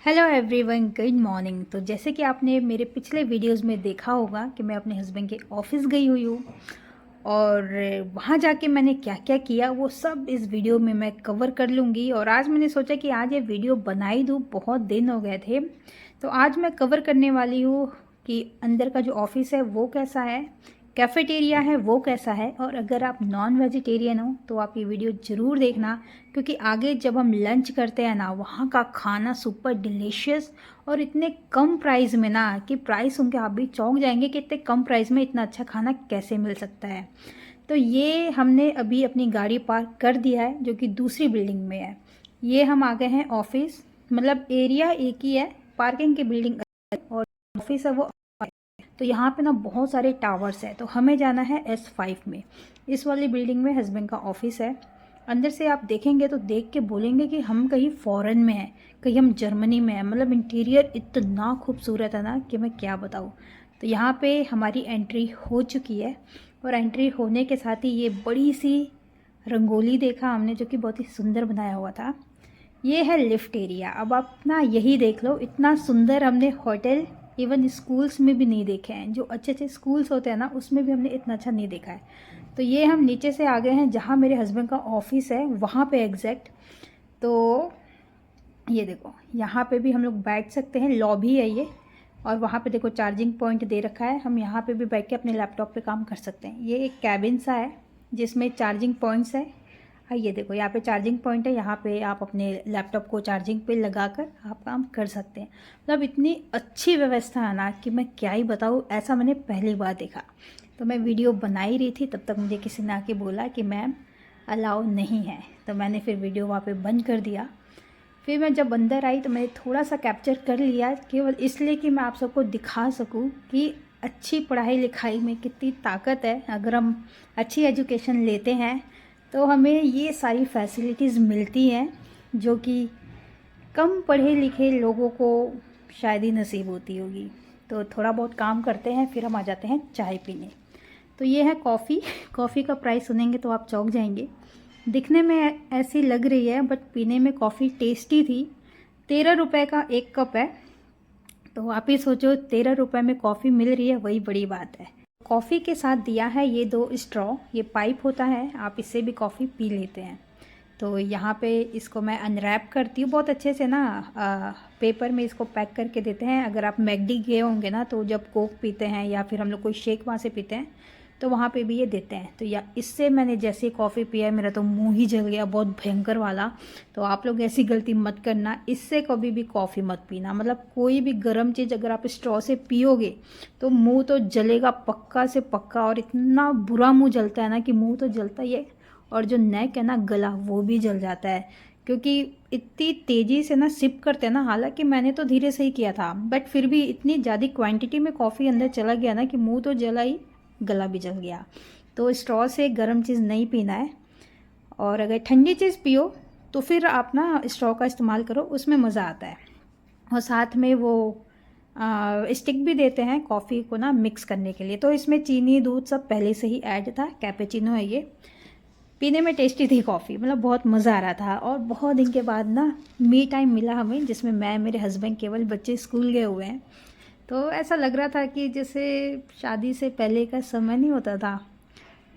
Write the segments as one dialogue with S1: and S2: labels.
S1: Hello everyone, good morning. तो जैसे कि आपने मेरे पिछले वीडियोस में देखा होगा कि मैं अपने हस्बैंड के ऑफिस गई हुई हूँ और वहाँ जाके मैंने क्या क्या किया वो सब इस वीडियो में मैं कवर कर लूँगी। और आज मैंने सोचा कि आज ये वीडियो बना ही दूँ, बहुत दिन हो गए थे। तो आज मैं कवर करने वाली हूँ कि अंदर का जो ऑफिस है वो कैसा है, कैफ़ेटेरिया है वो कैसा है। और अगर आप नॉन वेजिटेरियन हो तो आप ये वीडियो ज़रूर देखना, क्योंकि आगे जब हम लंच करते हैं ना, वहाँ का खाना सुपर डिलीशियस और इतने कम प्राइस में ना कि प्राइस सुन के आप भी चौंक जाएंगे कि इतने कम प्राइस में इतना अच्छा खाना कैसे मिल सकता है। तो ये हमने अभी अपनी गाड़ी पार्क कर दिया है जो कि दूसरी बिल्डिंग में है। ये हम आ गए हैं ऑफिस, मतलब एरिया एक ही है, पार्किंग की बिल्डिंग और ऑफिस है वो। तो यहाँ पे ना बहुत सारे टावर्स हैं, तो हमें जाना है S5 में। इस वाली बिल्डिंग में हस्बैंड का ऑफिस है। अंदर से आप देखेंगे तो देख के बोलेंगे कि हम कहीं फॉरेन में हैं, कहीं हम जर्मनी में हैं। मतलब इंटीरियर इतना खूबसूरत है ना कि मैं क्या बताऊँ। तो यहाँ पे हमारी एंट्री हो चुकी है और एंट्री होने के साथ ही ये बड़ी सी रंगोली देखा हमने जो कि बहुत ही सुंदर बनाया हुआ था। ये है लिफ्ट एरिया। अब आप ना यही देख लो, इतना सुंदर हमने होटल इवन स्कूल्स में भी नहीं देखे हैं। जो अच्छे अच्छे स्कूल्स होते हैं ना उसमें भी हमने इतना अच्छा नहीं देखा है। तो ये हम नीचे से आ गए हैं जहाँ मेरे हस्बैंड का ऑफिस है, वहाँ पे एग्जैक्ट। तो ये देखो, यहाँ पे भी हम लोग बैठ सकते हैं, लॉबी है ये। और वहाँ पे देखो चार्जिंग पॉइंट दे रखा है, हम यहाँ पे भी बैठ के अपने लैपटॉप पे काम कर सकते हैं। ये एक कैबिन सा है जिसमें चार्जिंग पॉइंट्स है। ये देखो यहाँ पे चार्जिंग पॉइंट है, यहाँ पे आप अपने लैपटॉप को चार्जिंग पे लगाकर आप काम कर सकते हैं। मतलब इतनी अच्छी व्यवस्था है ना कि मैं क्या ही बताऊँ, ऐसा मैंने पहली बार देखा। तो मैं वीडियो बना ही रही थी, तब तक मुझे किसी ने आके बोला कि मैम अलाउ नहीं है। तो मैंने फिर वीडियो वहाँ पे बंद कर दिया। फिर मैं जब अंदर आई तो मैंने थोड़ा सा कैप्चर कर लिया, केवल इसलिए कि मैं आप सबको दिखा सकूं कि अच्छी पढ़ाई लिखाई में कितनी ताकत है। अगर हम अच्छी एजुकेशन लेते हैं तो हमें ये सारी फैसिलिटीज़ मिलती हैं जो कि कम पढ़े लिखे लोगों को शायद ही नसीब होती होगी। तो थोड़ा बहुत काम करते हैं, फिर हम आ जाते हैं चाय पीने। तो ये है कॉफ़ी। कॉफ़ी का प्राइस सुनेंगे तो आप चौंक जाएंगे। दिखने में ऐसी लग रही है बट पीने में कॉफ़ी टेस्टी थी। 13 रुपये का एक कप है। तो आप ही सोचो, 13 रुपये में कॉफ़ी मिल रही है, वही बड़ी बात है। कॉफ़ी के साथ दिया है ये 2 स्ट्रॉ, ये पाइप होता है, आप इससे भी कॉफ़ी पी लेते हैं। तो यहाँ पे इसको मैं अनरैप करती हूँ बहुत अच्छे से ना, पेपर में इसको पैक करके देते हैं। अगर आप मैकडी गए होंगे ना, तो जब कोक पीते हैं या फिर हम लोग कोई शेक वहाँ से पीते हैं तो वहाँ पे भी ये देते हैं। तो या इससे मैंने जैसे कॉफ़ी पिया है, मेरा तो मुंह ही जल गया, बहुत भयंकर वाला। तो आप लोग ऐसी गलती मत करना, इससे कभी भी कॉफ़ी मत पीना। मतलब कोई भी गर्म चीज़ अगर आप स्ट्रॉ से पियोगे तो मुंह तो जलेगा पक्का से पक्का। और इतना बुरा मुंह जलता है ना कि मुंह तो जलता ही है, और जो नेक है ना, गला, वो भी जल जाता है। क्योंकि इतनी तेज़ी से ना सिप करते हैं ना, हालांकि मैंने तो धीरे से ही किया था बट फिर भी इतनी ज़्यादा क्वांटिटी में कॉफ़ी अंदर चला गया ना कि मुंह तो जला ही, गला भी जल गया। तो स्ट्रॉ से गर्म चीज़ नहीं पीना है। और अगर ठंडी चीज़ पियो तो फिर आप ना स्ट्रॉ का इस्तेमाल करो, उसमें मज़ा आता है। और साथ में वो स्टिक भी देते हैं कॉफ़ी को ना मिक्स करने के लिए। तो इसमें चीनी दूध सब पहले से ही ऐड था, कैपेचिनो है ये। पीने में टेस्टी थी कॉफ़ी, मतलब बहुत मज़ा आ रहा था। और बहुत दिन के बाद ना मी टाइम मिला हमें, जिसमें मैं, मेरे हस्बैंड, केवल बच्चे स्कूल गए हुए हैं। तो ऐसा लग रहा था कि जैसे शादी से पहले का समय नहीं होता था,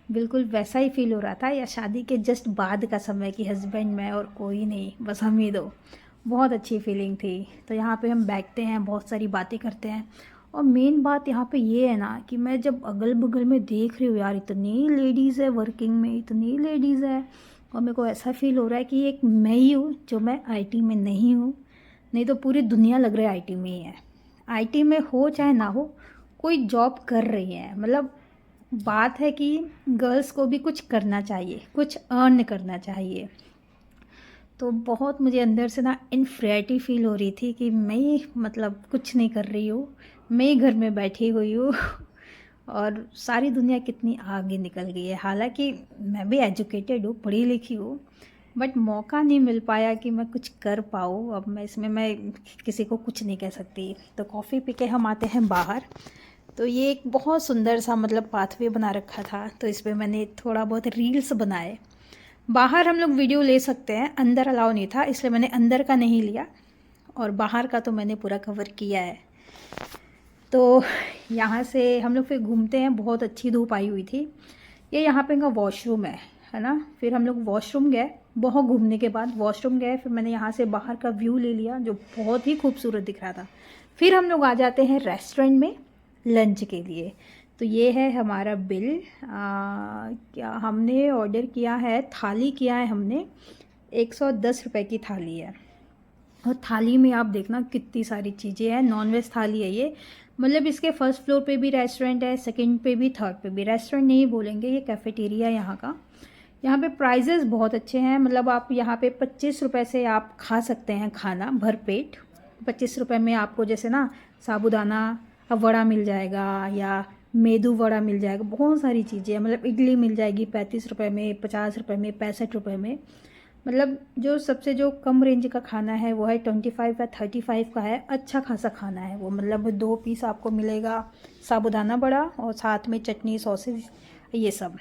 S1: बिल्कुल वैसा ही फील हो रहा था, या शादी के जस्ट बाद का समय कि हस्बैंड, मैं और कोई नहीं, बस हम ही दो। बहुत अच्छी फीलिंग थी। तो यहाँ पे हम बैठते हैं, बहुत सारी बातें करते हैं। और मेन बात यहाँ पे ये है ना कि मैं जब अगल बगल में देख रही हूँ यार, इतनी लेडीज़ है वर्किंग में, इतनी लेडीज़ है। और मेरे को ऐसा फील हो रहा है कि एक मैं ही हूँ जो मैं आईटी में नहीं हूँ, नहीं तो पूरी दुनिया लग रहा है आईटी में ही है। आईटी में हो चाहे ना हो, कोई जॉब कर रही है। मतलब बात है कि गर्ल्स को भी कुछ करना चाहिए, कुछ अर्न करना चाहिए। तो बहुत मुझे अंदर से ना इन्फ्रियरिटी फील हो रही थी कि मैं मतलब कुछ नहीं कर रही हूँ, मैं घर में बैठी हुई हूँ और सारी दुनिया कितनी आगे निकल गई है। हालांकि मैं भी एजुकेटेड हूँ, पढ़ी लिखी हूँ, बट मौका नहीं मिल पाया कि मैं कुछ कर पाऊँ। अब मैं किसी को कुछ नहीं कह सकती। तो कॉफ़ी पी के हम आते हैं बाहर। तो ये एक बहुत सुंदर सा मतलब पाथवे बना रखा था, तो इस पर मैंने थोड़ा बहुत रील्स बनाए। बाहर हम लोग वीडियो ले सकते हैं, अंदर अलाउ नहीं था, इसलिए मैंने अंदर का नहीं लिया। और बाहर का तो मैंने पूरा कवर किया है। तो यहाँ से हम लोग फिर घूमते हैं, बहुत अच्छी धूप आई हुई थी। ये यहाँ पे इनका वॉशरूम है ना। फिर हम लोग वॉशरूम गए, बहुत घूमने के बाद वॉशरूम गए। फिर मैंने यहाँ से बाहर का व्यू ले लिया जो बहुत ही खूबसूरत दिख रहा था। फिर हम लोग आ जाते हैं रेस्टोरेंट में लंच के लिए। तो ये है हमारा बिल। क्या हमने ऑर्डर किया है, थाली किया है हमने, 110 रुपये की थाली है। और थाली में आप देखना कितनी सारी चीज़ें हैं। नॉनवेज थाली है ये, मतलब इसके फर्स्ट फ्लोर पे भी रेस्टोरेंट है, सेकंड पे भी, थर्ड पे भी। रेस्टोरेंट नहीं बोलेंगे, ये कैफेटेरिया है यहाँ का। यहाँ पे प्राइजेस बहुत अच्छे हैं, मतलब आप यहाँ पे 25 रुपये से आप खा सकते हैं खाना भर पेट। 25 रुपये में आपको जैसे ना साबूदाना वड़ा मिल जाएगा या मेदू वड़ा मिल जाएगा, बहुत सारी चीज़ें हैं। मतलब इडली मिल जाएगी 35 रुपये में, 50 रुपये में, 65 रुपये में। मतलब जो सबसे जो कम रेंज का खाना है वो है 25 या 35 का है। अच्छा खासा खाना है वो, मतलब 2 पीस आपको मिलेगा साबूदाना बड़ा और साथ में चटनी, सॉसेज, ये सब।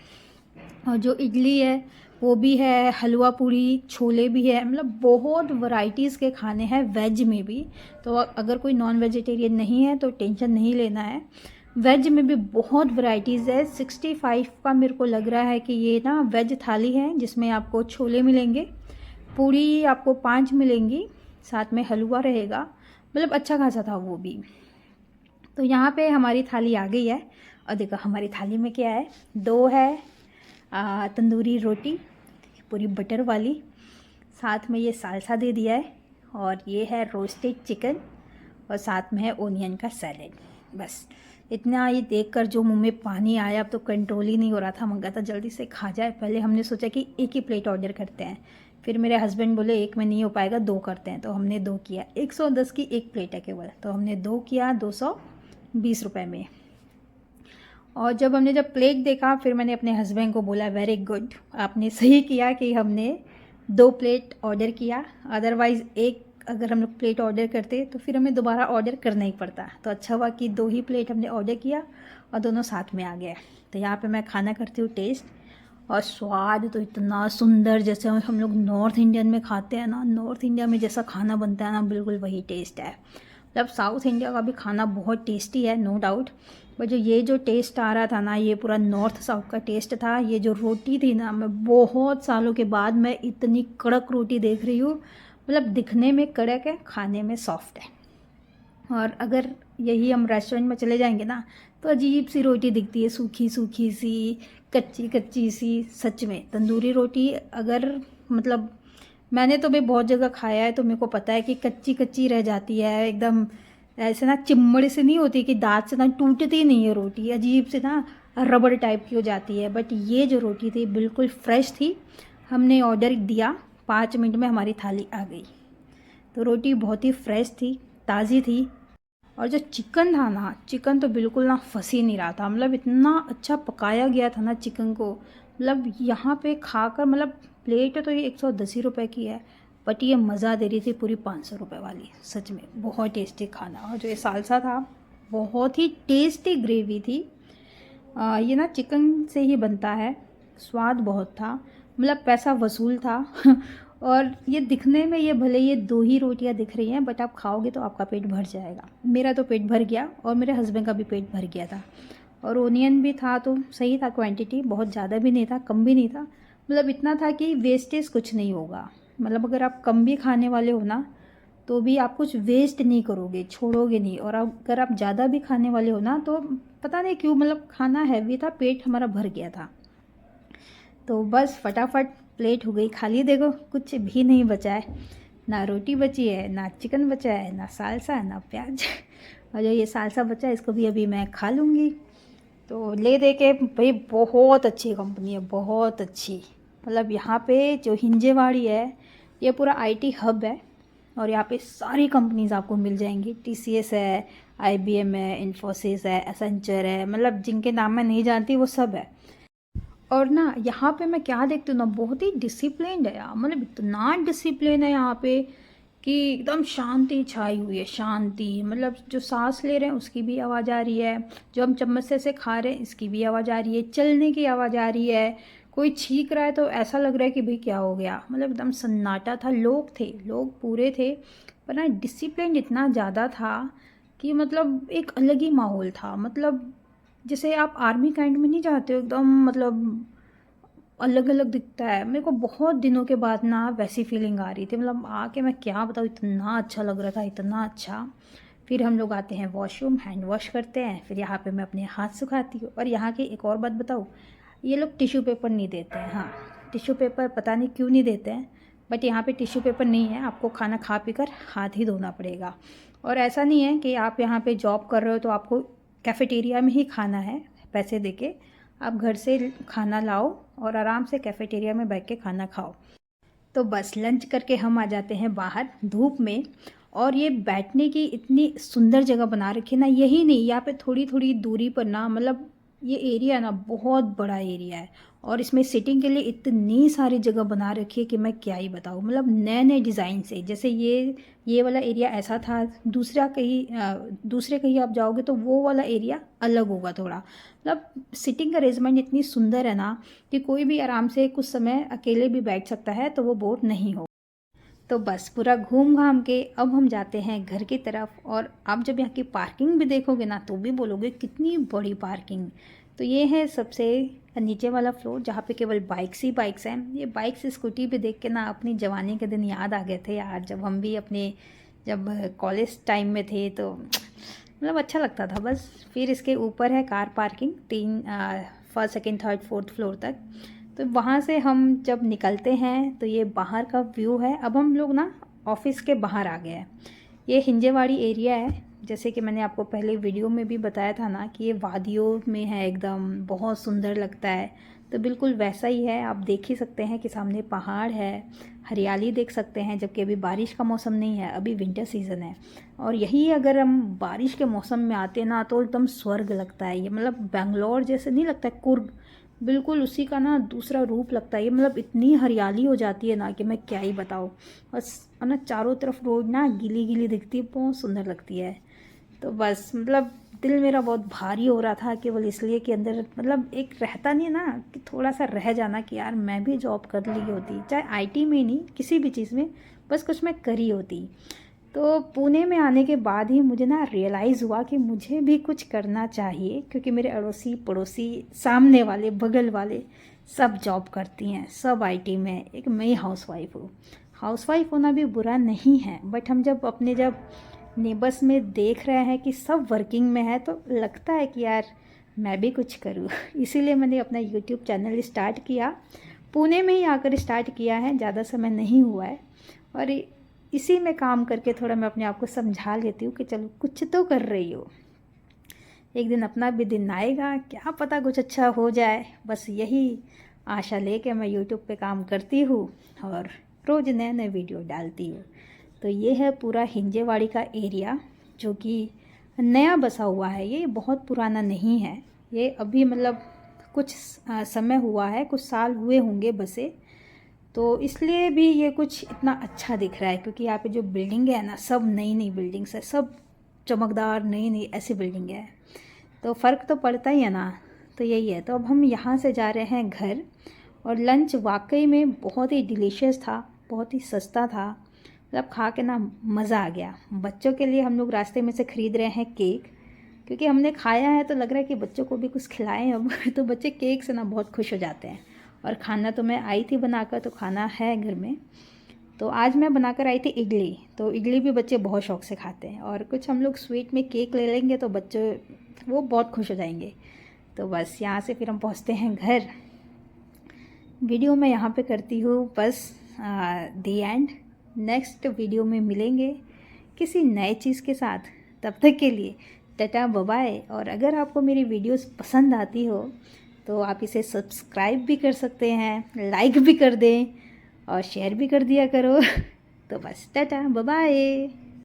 S1: और जो इडली है वो भी है, हलवा पूरी, छोले भी है। मतलब बहुत वैरायटीज़ के खाने हैं वेज में भी। तो अगर कोई नॉन वेजिटेरियन नहीं है तो टेंशन नहीं लेना है, वेज में भी बहुत वैरायटीज़ है। 65 का मेरे को लग रहा है कि ये ना वेज थाली है, जिसमें आपको छोले मिलेंगे, पूड़ी आपको 5 मिलेंगी, साथ में हलवा रहेगा। मतलब अच्छा खासा था वो भी। तो यहाँ पे हमारी थाली आ गई है। और देखो हमारी थाली में क्या है, 2 है तंदूरी रोटी पूरी बटर वाली, साथ में ये सालसा दे दिया है, और ये है रोस्टेड चिकन, और साथ में है ओनियन का सैलेड। बस इतना ये देखकर जो मुंह में पानी आया, अब तो कंट्रोल ही नहीं हो रहा था, मंगा था जल्दी से खा जाए। पहले हमने सोचा कि एक ही प्लेट ऑर्डर करते हैं, फिर मेरे हस्बैंड बोले एक में नहीं हो पाएगा, 2 करते हैं। तो हमने 2 किया। 110 की एक प्लेट है केवल, तो हमने 2 किया 220 रुपये में। और जब प्लेट देखा, फिर मैंने अपने हस्बैंड को बोला वेरी गुड, आपने सही किया कि हमने 2 प्लेट ऑर्डर किया। अदरवाइज़ एक अगर हम लोग प्लेट ऑर्डर करते तो फिर हमें दोबारा ऑर्डर करना ही पड़ता। तो अच्छा हुआ कि 2 ही प्लेट हमने ऑर्डर किया और दोनों साथ में आ गए। तो यहाँ पे मैं खाना करती हूँ टेस्ट, और स्वाद तो इतना सुंदर, जैसे हम लोग नॉर्थ इंडियन में खाते हैं ना, नॉर्थ इंडिया में जैसा खाना बनता है ना, बिल्कुल वही टेस्ट है। मतलब साउथ इंडिया का भी खाना बहुत टेस्टी है, नो डाउट, बट ये जो टेस्ट आ रहा था ना, ये पूरा नॉर्थ साउथ का टेस्ट था। ये जो रोटी थी ना, मैं बहुत सालों के बाद मैं इतनी कड़क रोटी देख रही हूँ। मतलब दिखने में कड़क है, खाने में सॉफ्ट है। और अगर यही हम रेस्टोरेंट में चले जाएंगे ना, तो अजीब सी रोटी दिखती है, सूखी सूखी सी, कच्ची कच्ची सी। सच में तंदूरी रोटी अगर, मतलब मैंने तो भाई बहुत जगह खाया है, तो मेरे को पता है कि कच्ची कच्ची रह जाती है एकदम, ऐसे ना चिम्मड़ से नहीं होती कि दांत से ना टूटती नहीं है रोटी, अजीब से ना रबड़ टाइप की हो जाती है। बट ये जो रोटी थी बिल्कुल फ्रेश थी। हमने ऑर्डर दिया, 5 मिनट में हमारी थाली आ गई। तो रोटी बहुत ही फ्रेश थी, ताज़ी थी। और जो चिकन था ना, चिकन तो बिल्कुल ना फंस ही नहीं रहा था। मतलब इतना अच्छा पकाया गया था ना चिकन को। मतलब यहाँ पे खाकर, मतलब प्लेट तो ये 110 ही रुपये की है, बट ये मज़ा दे रही थी पूरी 500 रुपये वाली। सच में बहुत टेस्टी खाना। और जो ये सालसा था, बहुत ही टेस्टी ग्रेवी थी। ये ना चिकन से ही बनता है, स्वाद बहुत था, मतलब पैसा वसूल था। और ये दिखने में, ये भले ये 2 ही रोटियां दिख रही हैं, बट आप खाओगे तो आपका पेट भर जाएगा। मेरा तो पेट भर गया, और मेरे हस्बैंड का भी पेट भर गया था। और ओनियन भी था तो सही था, क्वांटिटी बहुत ज़्यादा भी नहीं था, कम भी नहीं था। मतलब इतना था कि वेस्टेज कुछ नहीं होगा। मतलब अगर आप कम भी खाने वाले हो ना, तो भी आप कुछ वेस्ट नहीं करोगे, छोड़ोगे नहीं। और अगर आप ज़्यादा भी खाने वाले हो ना, तो पता नहीं क्यों, मतलब खाना हैवी था, पेट हमारा भर गया था। तो बस फटाफट प्लेट हो गई खाली। देखो कुछ भी नहीं बचा है, ना रोटी बची है, ना चिकन बचा है, ना सालसा है, ना प्याज। और जो ये सालसा बचा है, इसको भी अभी मैं खा लूँगी। तो ले दे के भाई, बहुत अच्छी कंपनी है, बहुत अच्छी। मतलब यहाँ पे जो हिंजेवाड़ी है, ये पूरा आईटी हब है, और यहाँ पे सारी कंपनीज आपको मिल जाएंगी। टीसीएस है, आईबीएम है, इन्फोसिस है, एसेंचर है, मतलब जिनके नाम मैं नहीं जानती वो सब है। और ना यहाँ पे मैं क्या देखती हूँ ना, बहुत ही डिसिप्लिन्ड है यार। मतलब इतना डिसिप्लिन है यहाँ पे कि एकदम शांति छाई हुई है, शांति। मतलब जो सांस ले रहे हैं उसकी भी आवाज़ आ रही है, जो हम चम्मच से खा रहे हैं इसकी भी आवाज़ आ रही है, चलने की आवाज़ आ रही है। कोई छींक रहा है तो ऐसा लग रहा है कि भाई क्या हो गया। मतलब एकदम सन्नाटा था, लोग थे, लोग पूरे थे। पर ना डिसिप्लिन इतना ज़्यादा था कि मतलब एक अलग ही माहौल था। मतलब जैसे आप आर्मी कैंट में नहीं जाते हो एकदम, मतलब अलग अलग दिखता है। मेरे को बहुत दिनों के बाद ना वैसी फीलिंग आ रही थी, मतलब आके मैं क्या बताऊँ, इतना अच्छा लग रहा था, इतना अच्छा। फिर हम लोग आते हैं वॉशरूम, हैंड वॉश करते हैं, फिर यहाँ पे मैं अपने हाथ सुखाती हूँ। और यहाँ की एक और बात बताऊँ, ये लोग टिश्यू पेपर नहीं देते हैं। हाँ, टिश्यू पेपर पता नहीं क्यों नहीं देते हैं, बट यहाँ पे टिश्यू पेपर नहीं है। आपको खाना खा पी कर हाथ ही धोना पड़ेगा। और ऐसा नहीं है कि आप यहाँ पे जॉब कर रहे हो तो आपको कैफेटेरिया में ही खाना है पैसे देके। आप घर से खाना लाओ और आराम से कैफेटेरिया में बैठ के खाना खाओ। तो बस लंच करके हम आ जाते हैं बाहर धूप में। और ये बैठने की इतनी सुंदर जगह बना रखी है ना, यही नहीं, यहाँ पे थोड़ी थोड़ी दूरी पर ना, मतलब ये एरिया ना बहुत बड़ा एरिया है। और इसमें सिटिंग के लिए इतनी सारी जगह बना रखी है कि मैं क्या ही बताऊँ। मतलब नए नए डिज़ाइन से, जैसे ये वाला एरिया ऐसा था, दूसरे कहीं आप जाओगे तो वो वाला एरिया अलग होगा थोड़ा। मतलब सिटिंग अरेंजमेंट इतनी सुंदर है ना कि कोई भी आराम से कुछ समय अकेले भी बैठ सकता है, तो वो बोर नहीं हो। तो बस पूरा घूम घाम के अब हम जाते हैं घर की तरफ। और आप जब यहाँ की पार्किंग भी देखोगे ना तो भी बोलोगे कितनी बड़ी पार्किंग। तो ये है सबसे नीचे वाला फ्लोर, जहाँ पे केवल बाइक्स ही बाइक्स हैं। ये बाइक्स स्कूटी भी देख के ना अपनी जवानी के दिन याद आ गए थे यार, जब हम भी अपने जब कॉलेज टाइम में थे तो मतलब अच्छा लगता था बस। फिर इसके ऊपर है car parking, first second third fourth floor तक। तो वहाँ से हम जब निकलते हैं तो ये बाहर का व्यू है। अब हम लोग ना ऑफिस के बाहर आ गए हैं। ये हिंजेवाड़ी एरिया है, जैसे कि मैंने आपको पहले वीडियो में भी बताया था ना कि ये वादियों में है, एकदम बहुत सुंदर लगता है। तो बिल्कुल वैसा ही है। आप देख ही सकते हैं कि सामने पहाड़ है, हरियाली देख सकते हैं, जबकि अभी बारिश का मौसम नहीं है, अभी विंटर सीज़न है। और यही अगर हम बारिश के मौसम में आते ना तो एकदम स्वर्ग लगता है ये। मतलब बेंगलोर जैसे नहीं लगता है, कुर्ग, बिल्कुल उसी का ना दूसरा रूप लगता है ये। मतलब इतनी हरियाली हो जाती है ना कि मैं क्या ही बताऊँ। और ना चारों तरफ रोड ना गीली गीली दिखती है, बहुत सुंदर लगती है। तो बस मतलब दिल मेरा बहुत भारी हो रहा था केवल इसलिए कि अंदर मतलब एक रहता नहीं है ना कि थोड़ा सा रह जाना कि यार मैं भी जॉब कर ली होती, चाहे आईटी में ही नहीं, किसी भी चीज़ में, बस कुछ मैं करी होती। तो पुणे में आने के बाद ही मुझे ना रियलाइज़ हुआ कि मुझे भी कुछ करना चाहिए, क्योंकि मेरे अड़ोसी पड़ोसी सामने वाले बगल वाले सब जॉब करती हैं, सब आईटी में, एक मैं ही हाउसवाइफ हूँ। हाउसवाइफ होना भी बुरा नहीं है, बट हम जब नेबर्स में देख रहे हैं कि सब वर्किंग में है तो लगता है कि यार मैं भी कुछ करूँ। इसीलिए मैंने अपना यूट्यूब चैनल स्टार्ट किया। पुणे में ही आकर स्टार्ट किया है, ज़्यादा समय नहीं हुआ है। और इसी में काम करके थोड़ा मैं अपने आप को समझा लेती हूँ कि चलो कुछ तो कर रही हो, एक दिन अपना भी दिन आएगा, क्या पता कुछ अच्छा हो जाए। बस यही आशा लेके मैं यूट्यूब पे काम करती हूँ और रोज़ नए नए वीडियो डालती हूँ। तो ये है पूरा हिंजेवाड़ी का एरिया, जो कि नया बसा हुआ है। ये बहुत पुराना नहीं है, ये अभी मतलब कुछ समय हुआ है, कुछ साल हुए होंगे बसे। तो इसलिए भी ये कुछ इतना अच्छा दिख रहा है, क्योंकि यहाँ पे जो बिल्डिंग है ना, सब नई नई बिल्डिंग्स है, सब चमकदार नई नई ऐसी बिल्डिंग है। तो फ़र्क तो पड़ता ही है ना। तो यही है। तो अब हम यहाँ से जा रहे हैं घर। और लंच वाकई में बहुत ही डिलीशियस था, बहुत ही सस्ता था। मतलब खा के ना मज़ा आ गया। बच्चों के लिए हम लोग रास्ते में से ख़रीद रहे हैं केक, क्योंकि हमने खाया है तो लग रहा है कि बच्चों को भी कुछ खिलाएं अब। तो बच्चे केक से ना बहुत खुश हो जाते हैं। और खाना तो मैं आई थी बनाकर, तो खाना है घर में। तो आज मैं बनाकर आई थी इडली, तो इडली भी बच्चे बहुत शौक से खाते हैं। और कुछ हम लोग स्वीट में केक ले लेंगे तो बच्चे वो बहुत खुश हो जाएंगे। तो बस यहाँ से फिर हम पहुँचते हैं घर। वीडियो मैं यहाँ पे करती हूँ बस दी एंड। नेक्स्ट वीडियो में मिलेंगे किसी नए चीज़ के साथ। तब तक के लिए टाटा बाय बाय। और अगर आपको मेरी वीडियोस पसंद आती हो तो आप इसे सब्सक्राइब भी कर सकते हैं, लाइक भी कर दें और शेयर भी कर दिया करो। तो बस टाटा बाय बाय।